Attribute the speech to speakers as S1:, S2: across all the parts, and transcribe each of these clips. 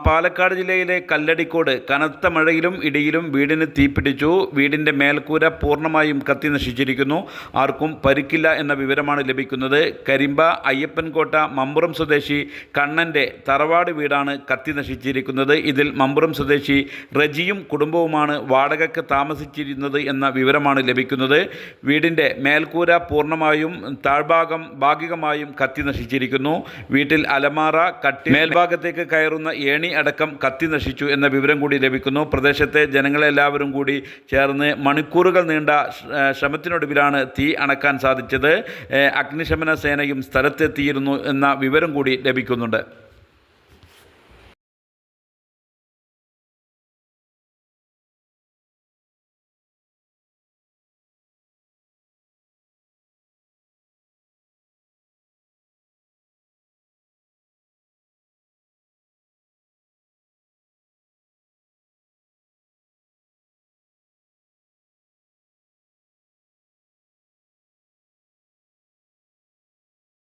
S1: പാലക്കാട് ജില്ലയിലെ കല്ലടിക്കോട് കനത്ത മഴയിലും ഇടിയിലും വീടിന് തീപിടിച്ചു. വീടിൻ്റെ മേൽക്കൂര പൂർണ്ണമായും കത്തി നശിച്ചിരിക്കുന്നു. ആർക്കും പരിക്കില്ല എന്ന വിവരമാണ് ലഭിക്കുന്നത്. കരിമ്പ അയ്യപ്പൻകോട്ട മമ്പുറം സ്വദേശി കണ്ണൻ്റെ തറവാട് വീടാണ് കത്തി നശിച്ചിരിക്കുന്നത്. ഇതിൽ മമ്പുറം സ്വദേശി റജിയും കുടുംബവുമാണ് വാടകയ്ക്ക് താമസിച്ചിരുന്നത് എന്ന വിവരമാണ് ലഭിക്കുന്നത്. വീടിൻ്റെ മേൽക്കൂര പൂർണ്ണമായും താഴ്ഭാഗം ഭാഗികമായും കത്തി നശിച്ചിരിക്കുന്നു. വീട്ടിൽ അലമാറ, കട്ടിൽ, മേൽഭാഗത്തേക്ക് കയറുന്ന ഏണി അടക്കം കത്തി നശിച്ചു എന്ന വിവരം കൂടി ലഭിക്കുന്നു. പ്രദേശത്തെ ജനങ്ങളെല്ലാവരും കൂടി ചേർന്ന് മണിക്കൂറുകൾ നീണ്ട ശ്രമത്തിനൊടുവിലാണ് തീ അണക്കാൻ സാധിച്ചത്. അഗ്നിശമന സേനയും സ്ഥലത്തെത്തിയിരുന്നു എന്ന വിവരം കൂടി ലഭിക്കുന്നുണ്ട്.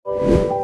S2: you